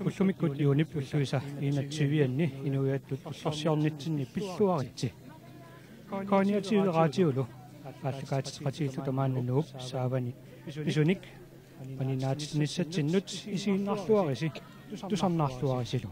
Pussumikut juunip ulluisa 21-anni inuiattut ullorsiornitsinni pilluaritsi kaaniatiuleraatiulu ааллакаатитеқатииллу тамааннанууп саавани писуник анинааtinissatsinнут исииннарлуариси тусарнаарлуарисилу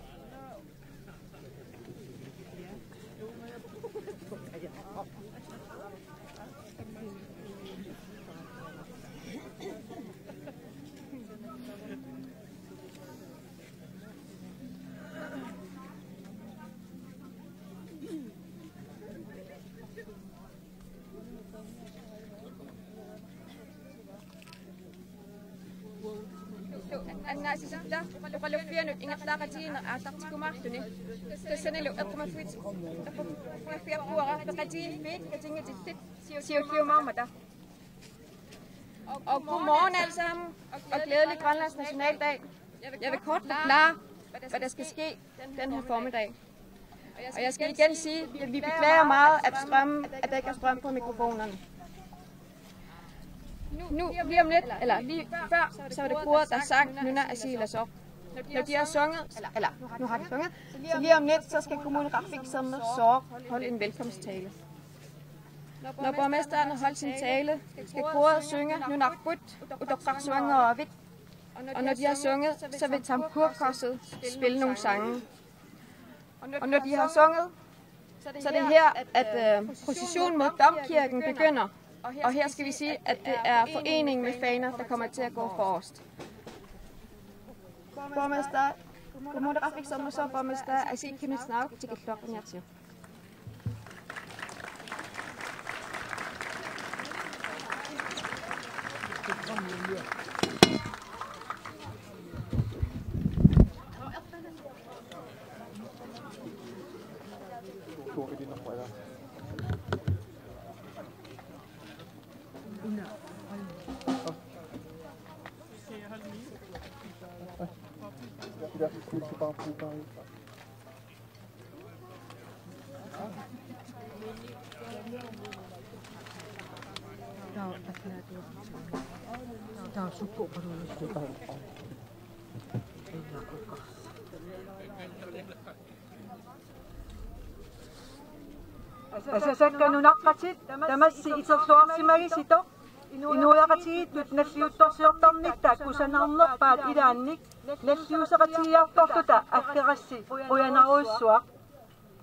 annaasisarta qaluffianut ingerlaaqatiina aasartikumaartuni tassanilu eqqumafuit eqqumafiappuara peqatiilpiit katingatillit siulliumaarmata og godmorgen alle sammen og glædelig Grønlands Nationaldag. Jeg vil kort forklare, hvad der skal ske den her formiddag. Og jeg skal igen sige, at vi beklager meget, at der ikke er strøm på mikrofonerne. Nu lige om lidt, eller lige før, så var det koret, der sang Nuna Asil og så. Når de har sunget, eller nu har de sunget, så lige om lidt, så skal kommunen Rafik som så holde en velkomsttale. Når borgmesteren har holdt sin tale, skal koret synge Nuna Gut, Udokrak Swanger og Vidt. Og når de har sunget, så vil Tampurkorset spille nogle sange. Og når de har sunget, så er det her, at processionen mod Domkirken begynder. Og her skal vi sige, at det er foreningen med faner, der kommer til at gå forrest. Borgmester, kommunen Rafik som så borgmester, at sige kæmpe snak til at klokken jer til. Asasakkanunaqqatit tamassi iserluarsimagisito inuiaqatigittut nalliuttorsiortarnitta kusanarnerpaat ilaannik nalliusaqatigiartortuta akkerassi uyanaruussuaq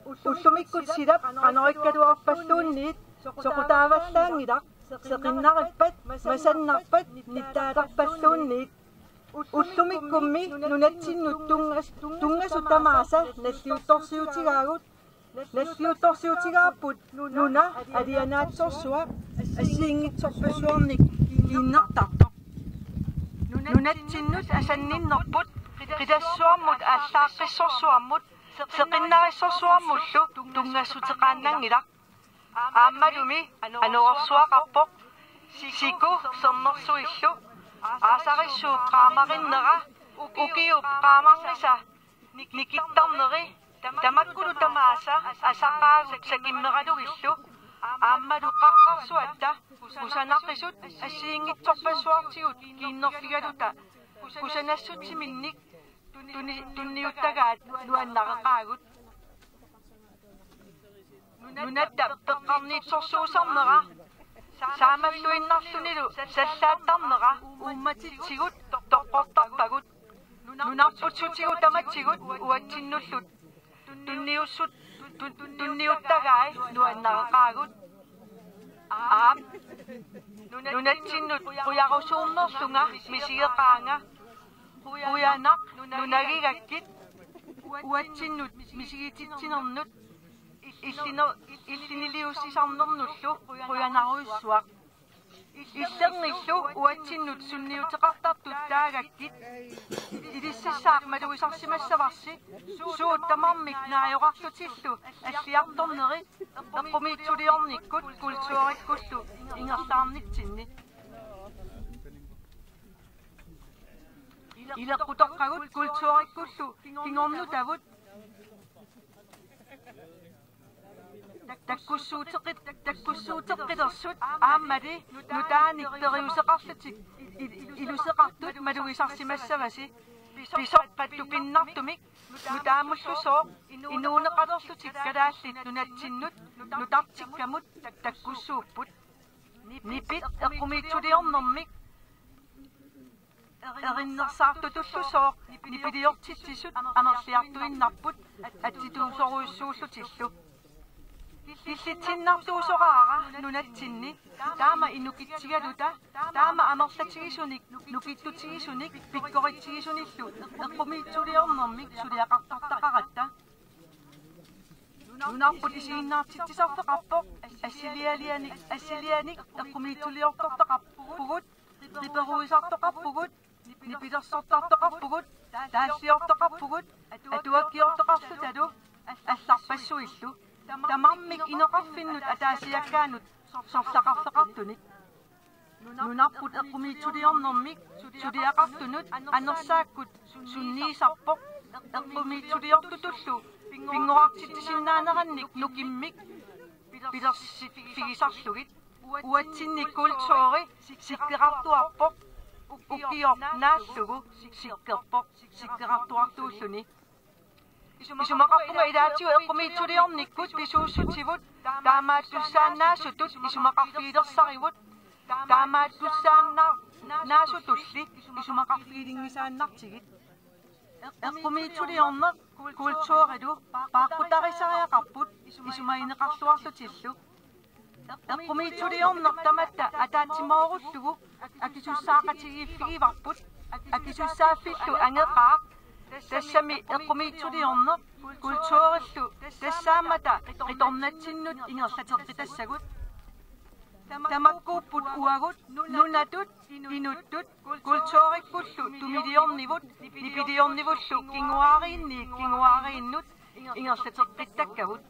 ullumikkut silap qanorikkaluarpalluunniit soqutaavallaangilaq seqinnarippat masannarpat nittaalarpalluunniit ullumikkummi nunatsinnut tungasutamaasa nalliuttorsiutigaagut nalliuttorsiutigaaput nuna alianaatsorsuaq assiingitsorpassuarnik liinnartartoq nunatsinnut asanninnerput qitassuarmut aallaaqissorsuarmut seqinnarissorsuarmullu tungassutiqaannangilaq aammalumi anuorsuaqarpoq siku sernersuillu aasarissuuq qaamarinnera ukiup qaamarnisa nikittarneri tamakkulu tamaasa asaqaasaq sakimmeralugillu aammalu qaqqarsuatta kusanaqisut assiingitsorpassuartigut kiinnerfigaluta kusanassutsiminnik tunniuttagaat nuannaqeqaagut nunatta peqqarniitsorsuusarnera saamalluinnarlunilu sallaattarnera ummatitsigut toqqortarpagut nunarputsutigut tamatsigut uatsinnullut tunniussut tunniuttagaai nuannaqeqaagut aam nunatsinnut uyarusuurnerlunga misigeqaanga uyanaq nunagigakkit uatsinnut misigititsinernnut illiniliussisarnernullu uyanaruissuaq illerni uatsinnut sunniutiqartartut taagakkit idississaaqmaluisarsimassavassi suuttamarmik naajoqarlutillu аллиарторнери эққумиитсулиорниккут культуариккуллу ингерлаарниктинни илеққутоққагут культуариккуллу кингорну тавут таккуссуутеққидерсут ааммали нутааник периусеқарлутик илусеқартут малуисарсимассаваси писоққатту пиннартумик нутаамуллусоо инуунеқалерлутик калааллит нунатсиннут нутартиккамут таккуссууппут нипит эққумиитсулиорнэрмик эриннерсаартутуллусоо нипилиортитсисут анерлиартуиннарпут атситуусоруйуссууллутиллу киллитсиннартуусораара нунатсинни таама инукитсигалута таама амерлатигисуник нукиттутигисуник пиккоритсигисуниллу эққумиитсулиорнэрмик сулиақартартақаратта нунарпут исииннаартитсисартеқарпоқ ассилианик эққумиитсулиортортақарпугут риперуисартоқарпугут нипилерсортартоқарпугут таассиортоқарпугут атуаккиортоқарлуталу алларпассуиллу тамармик инеқарфиннут атаасиаккаанут сорлақарлеқартуник нунарпут эққумиитсулиорнэрмик сулиақартунут анерсааккут сунниисарпоқ эққумиитсулиортутуллу пингоартитсиннаанеранник нукиммик пилерсифигисарлугит уатсинник культуори сиккеқартуарпоқ уккиорнааллугу сиккеқартуартууллуни исумақарпунга илаатиу эққумиитсулиорниккут писууссутивут таамааттуссааннаасутут исумақарфигилерсаривут таамааттуссааннаасутулли исумақарфигилингисааннартигит эққумиитсулиорнер культуурилу пааққутарисариақарпут исумаинеқарлуарлутиллу эққумиитсулиорнер таматта атаатсимооруллугу акисуссаақатигииффигиварпут акисуссааффиллу ангеқаа тассами эққумиитсулиорнер культууриллу тассаамата қиторнатсиннут ингерлатеққитассагут тамаккууппут уагут нунатут инуттут культууриккуллу тумилиорнивут нипилиорнивуллу кингуарииннут ингерлатеққиттаккагут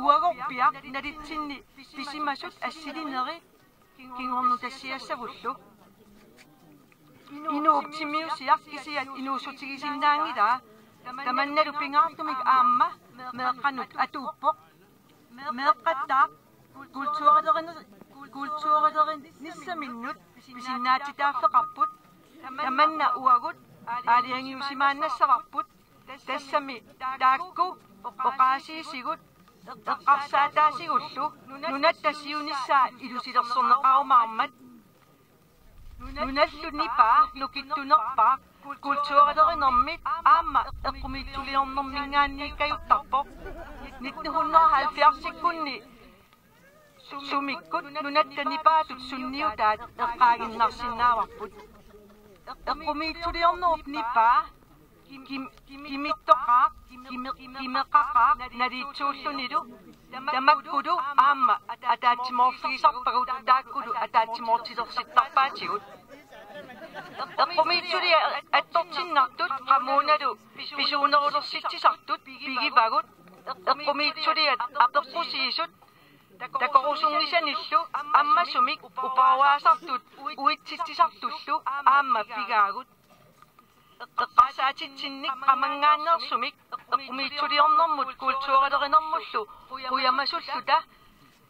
уагорпиа налитсинни писимасут ассилинери кингорну тассиассагуллу инууптимиусиар кисиат инуусутигисиннаангила таманналу пингаартумик аама меэққанут атууппоқ меэққаттаа культуурилерин ниссаминнут писиннаатитааффеқарпут таманна уагут аалиангиусимааннассаварпут тассами таакку оқаасиисигут эққарсаатаасигуллу нунаттасиуниссаа илусилерсорнеқарумаармат нуналлунипаа нукиттунерпаа культуурилеринэрмит аама эққумиитсулиорнэрмингаанниккаюттарпоқ 1970-сиккунни сумиккут нунаттанипаатут сунниутаат эққаагиннарсинааварпут эққумиитсулиорнеруп нипаа кимиттоқаа кимеқақаа налиитсууллунилу тамаккулу аама атаатсимоорфигисарпагут тааккулу атаатсимоортилерситтарпаатигут эққумиитсулиа аттортиннартут қамууналу писуунерулерситсисартут пигивагут эққумиитсулиат апеққусиисут такорусунгисаниллу аммасумик упауаасартут уитситсисартуллу аама пигаагут эққарсаатитсинник қамангааннерсумик эққумиитсулиорнэрмут культуурилеринэрмуллу хуямасуллута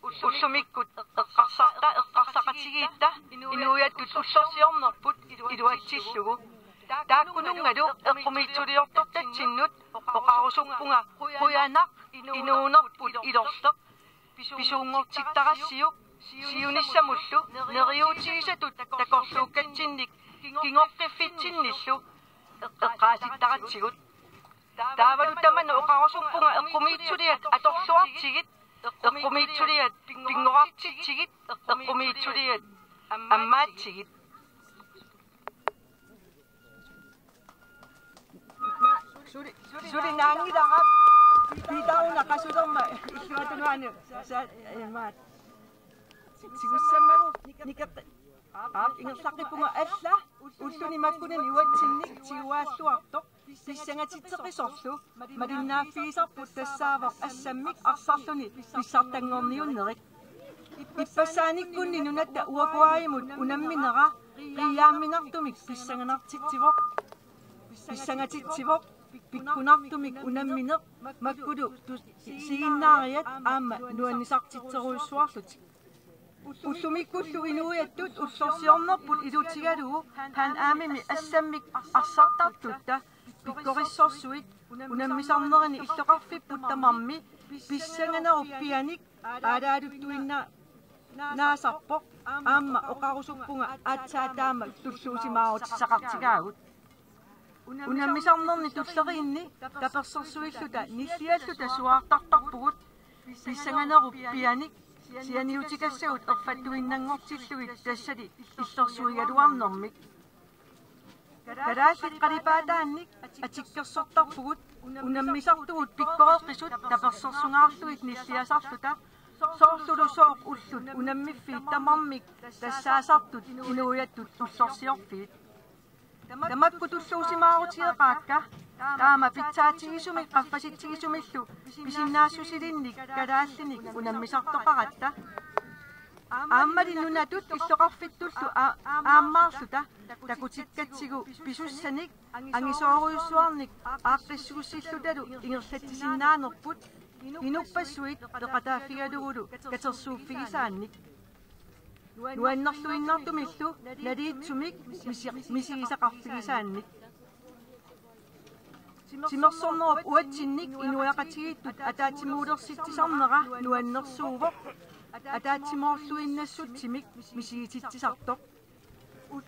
уллумиккут эққарсақатигиитта инуяттут уллорсиорнерпут илуатсиллугу тааккунунгалу эққумиитсулиортортатсиннут оқарусуппунга хуянақ инуунерпут илорлеқ писуунгортиттарассиук сиуниссамуллу нериуутигисатут такорлууккатсинник кингоққиффитсинниллу эққааситтаратсигут таавалу тамана оқарусуппунга эққумиитсулиат аторлуартигит эққумиитсулиат пингоартитсигит эққумиитсулиат аммаатсигит суринаангиларат питауна қасулерма иллуатунуани саа маат сигуссаммагу ingersaqipunga alla ullunimakkunin iwatsinnik tiuaalluartoq pissangatittеқисорлу малиннааффигисарпут тассаавоқ ассаммик арсарлуни писсартангорниуннерик иппассааниккунни нунатта уакуаримут унамминера риаамминартумик писсанганартитсивоқ писсангатитсивоқ пиккунартумик унамминеқ маккулу сигиннаариат аама нуаннисартитсеруйссуарлутик уллумиккуллу инуиаттут уллорсиорнерпут илутигалугу паан аамими ассаммик арсартартутта пиккориссорсуит унаммисарнерини иллоқарфиппут тамарми писсанганеруппианик аалаалуттуинна наасарпоқ аама оқарусуппунга аатсаатаама туллуусимаарутиссақартигаагут унаммисарнерни туллериинни таперсорсуиллута ниллиаллута суаартартарпугут писсанганеруппианик сианиутикассагут ерфаттуиннангортиллугит тассали иллерсуигалуарнэрмик карааллит қалипаатаанник атиккерсортарпугут унаммисартугут пиккореққисут таперсорсунгаарлугит ниллиасарлута соорлулусооқ уллут унаммиффиит тамармик тассаасартут инуяттут уллорсиорфиит тамакку туллуусимаарутиеқаакка таама питсаатигисумик qaffasittigisumillu писиннаассусилинник калааллиник унаммисартоқаратта ааммали нунатут иллоқарфиттуллу ааммаарлута такутиккатсигу писуссаник ангисооруйуссуарник ааққиссугуссиллуталу ингерлаттисиннаанерпут инуппассуит пеқатааффигалугулу катерсууффигисаанник нуаннерлуиннартумиллу налиитсумик мисигисақарфигисаанник тимерсорнеруп уатсинник инуяқатигиттут атаатимуулерситсисарнера нуаннерсуувоқ атаатимоорлуиннассутсимик мисигититсисартоқ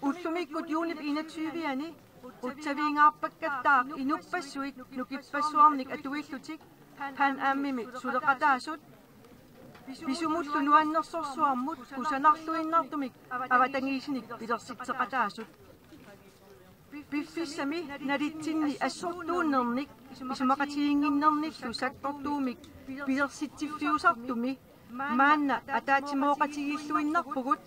уллумиккут юунип 21-ани уттавиингаарпаккаттаақ инуппассуит нукиппассуарник атуиллутик пан ааммими сулеқатаасут писумуллу нуаннерсорсуармут кусанарлуиннартумик аватангиисиник пилерситсеқатаасут пиффиссами налитсинни ассортууннерник исумақатигингиннерниллу саккортуумик пилерситсиффиусартуми маанна атаатимооқатигииллуиннарпугут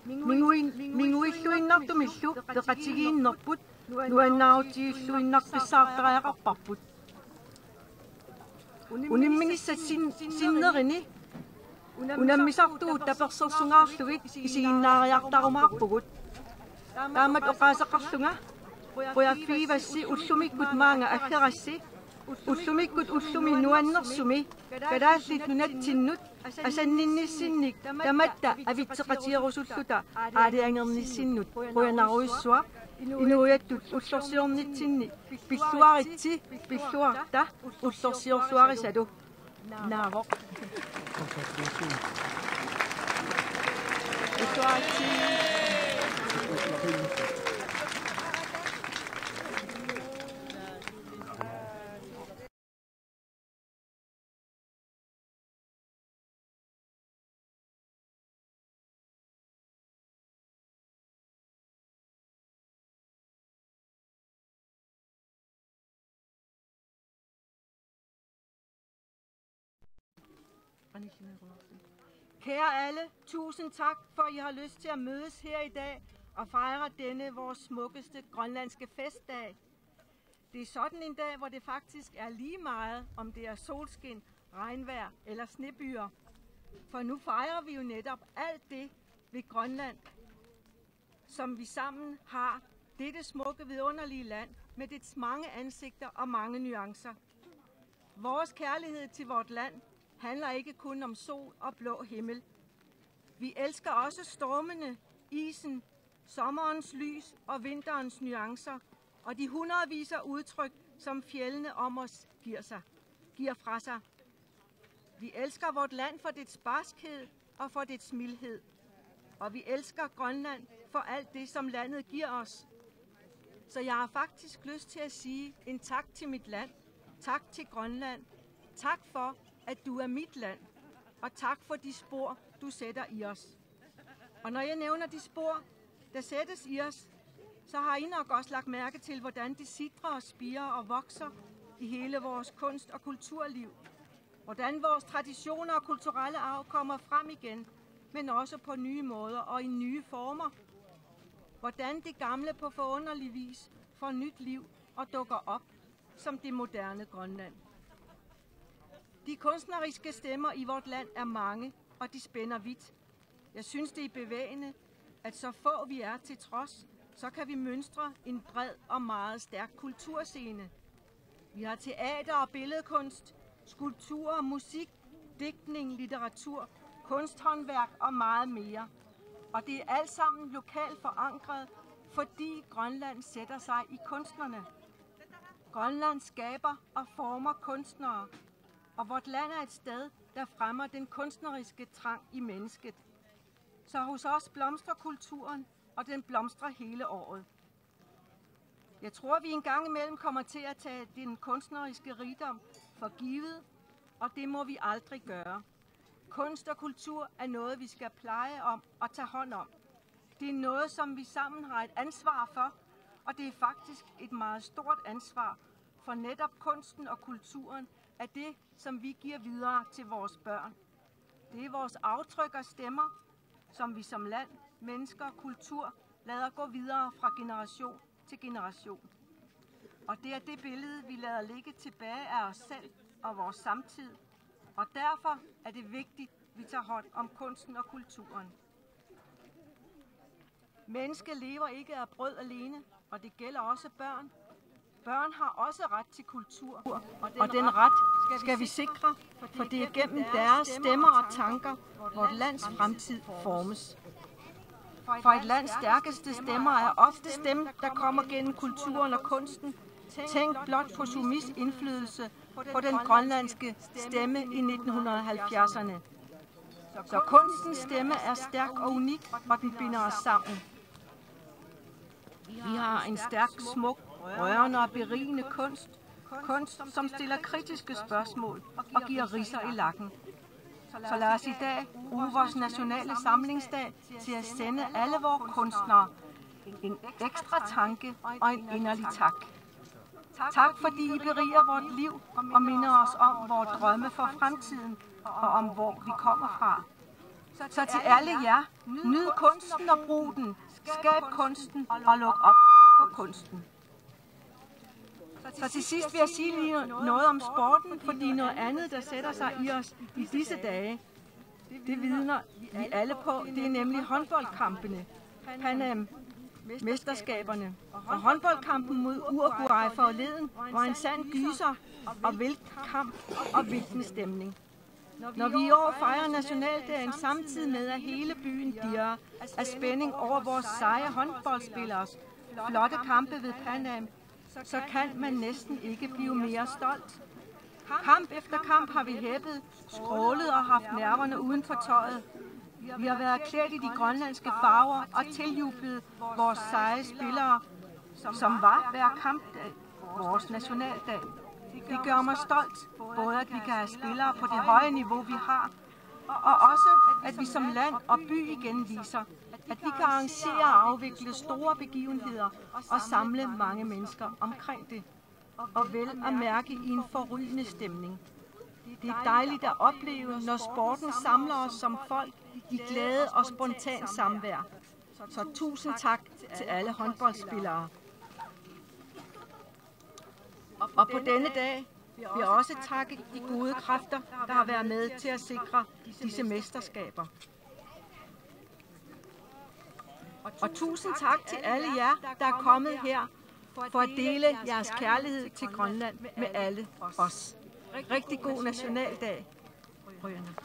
мингуиллуиннартумиллу пеқатигииннерпут нуаннаарутигиллуиннарписсаартераяқарпарпут унимминиссат синнерини унаммисартугут таперсерсунгаарлугит исигиннаариартарумаарпугут таамат оқаасеқарлунга қуяффигивасси уллумиккут маанга аггерасси уллумиккут уллуми нуаннерсуми калааллит нунатсиннут асаннинниссинник таматта авитсеқатиерусуллута аалиангерниссиннут қуянаруйуссуа инуяттут уллорсиорнитсинни пиллуаритси пиллуарта уллорсиорлуарисалу наавоқ пиллуаритси Kære alle, tusind tak for, at I har lyst til at mødes her i dag og fejre denne vores smukkeste grønlandske festdag. Det er sådan en dag, hvor det faktisk er lige meget, om det er solskin, regnvejr eller snebyer. For nu fejrer vi jo netop alt det ved Grønland, som vi sammen har, dette smukke vidunderlige land med dets mange ansigter og mange nuancer. Vores kærlighed til vort land handler ikke kun om sol og blå himmel. Vi elsker også stormene, isen, sommerens lys og vinterens nuancer, og de hundredvis af udtryk, som fjellene om os giver fra sig. Vi elsker vort land for dets barskhed og for dets mildhed. Og vi elsker Grønland for alt det, som landet giver os. Så jeg har faktisk lyst til at sige en tak til mit land. Tak til Grønland. Tak for, at du er mit land. Og tak for de spor, du sætter i os. Og når jeg nævner de spor, der sættes i os, så har I nok også lagt mærke til, hvordan de sidrer og spirer og vokser i hele vores kunst- og kulturliv. Hvordan vores traditioner og kulturelle arv kommer frem igen, men også på nye måder og i nye former. hvordan det gamle på forunderlig vis får nyt liv og dukker op som det moderne Grønland. De kunstneriske stemmer i vort land er mange, og de spænder vidt. Jeg synes, det er bevægende, at så få vi er til trods, så kan vi mønstre en bred og meget stærk kulturscene. Vi har teater og billedkunst, skulpturer, musik, digtning, litteratur, kunsthåndværk og meget mere. Og det er alt sammen lokalt forankret, fordi Grønland sætter sig i kunstnerne. Grønland skaber og former kunstnere, og vort land er et sted, der fremmer den kunstneriske trang i mennesket. Så hos os blomstrer kulturen, og den blomstrer hele året. Jeg tror, vi en gang imellem kommer til at tage den kunstneriske rigdom for givet, og det må vi aldrig gøre. Kunst og kultur er noget, vi skal pleje om og tage hånd om. Det er noget, som vi sammen har et ansvar for, og det er faktisk et meget stort ansvar, for netop kunsten og kulturen er det, som vi giver videre til vores børn. Det er vores aftryk og stemmer, som vi som land, mennesker og kultur lader gå videre fra generation til generation. Og det er det billede, vi lader ligge tilbage af os selv og vores samtid. Og derfor er det vigtigt, at vi tager hånd om kunsten og kulturen. Mennesket lever ikke af brød alene, og det gælder også børn. Børn har også ret til kultur, og den ret skal vi sikre, for det er gennem deres stemmer og tanker, vort lands fremtid formes. For et lands stærkeste stemmer er oftest dem, der kommer gennem kulturen og kunsten. Tænk blot på Sumis indflydelse på den grønlandske stemme i 1970'erne. Så kunstens stemme er stærk og unik, og den binder os sammen. Vi har en stærk, smuk, rørende og berigende kunst. Kunst, som stiller kritiske spørgsmål og giver ridser i lakken. Så lad os i dag bruge vores nationale samlingsdag til at sende alle vores kunstnere en ekstra tanke og en inderlig tak. Tak fordi I beriger vort liv og minder os om vores drømme for fremtiden og om hvor vi kommer fra. Så til alle jer, nyd kunsten og brug den, skab kunsten og luk op for kunsten. Så til sidst vil jeg sige lige noget om sporten, fordi noget andet, der sætter sig i os i disse dage, det vidner vi alle på, det er nemlig håndboldkampene, Pan Am mesterskaberne. Og håndboldkampen mod Uruguay forleden var en sand gyser og vild kamp og hvilken stemning. Når vi i år fejrer nationaldagen samtidig med, at hele byen dirrer af spænding over vores seje håndboldspilleres flotte kampe ved Pan Am, så kan man næsten ikke blive mere stolt. Kamp efter kamp har vi hæppet, skrålet og haft nerverne uden for tøjet. Vi har været klædt i de grønlandske farver og tiljublet vores seje spillere, som var hver kampdag vores nationaldag. Det gør mig stolt, både at vi kan have spillere på det høje niveau, vi har, og også at vi som land og by igen viser, at vi kan arrangere og afvikle store begivenheder og samle mange mennesker omkring det, og vel at mærke i en forrygende stemning. Det er dejligt at opleve, når sporten samler os som folk i glæde og spontan samvær. Så tusind tak til alle håndboldspillere. Og på denne dag vil jeg også takke de gode kræfter, der har været med til at sikre disse mesterskaber. Og tusind tak til alle jer, der er kommet her for at dele jeres kærlighed til Grønland med alle os. Rigtig god nationaldag, Røerne.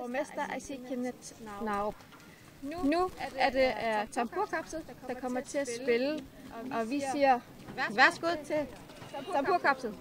borgmester Aysel Kenneth Narup. Nu er det Tamburkorpset, der kommer til at spille, og vi siger værsgo til Tamburkorpset.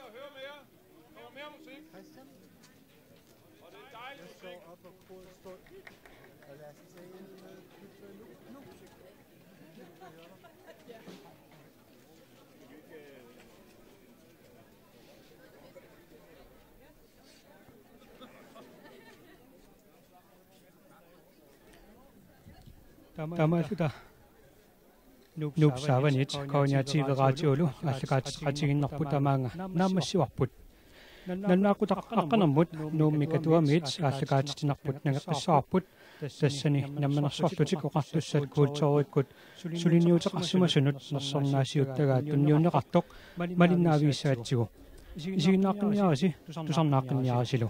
at høre mere. Kommer mere musik. Og det er dejligt musik. Jeg står op og kodet stund. Og lad os tage ind med nu. Тамаалута нуп саванит кониативе радиолу аллакаатингиннарпут амаанга наамассуарпут наннаакутақ аққанэрмут нууммикатуамит аллакаатитинарпут нагеққиссаарпут тассани намманерсуартутик оқарлуссат култориккут сулиниутеқарсумасунут нерсорнаасиуттагаа тунниунеқартоқ малиннаавииссаатсигу исигиннааққинниараси тусарнааққинниарасилу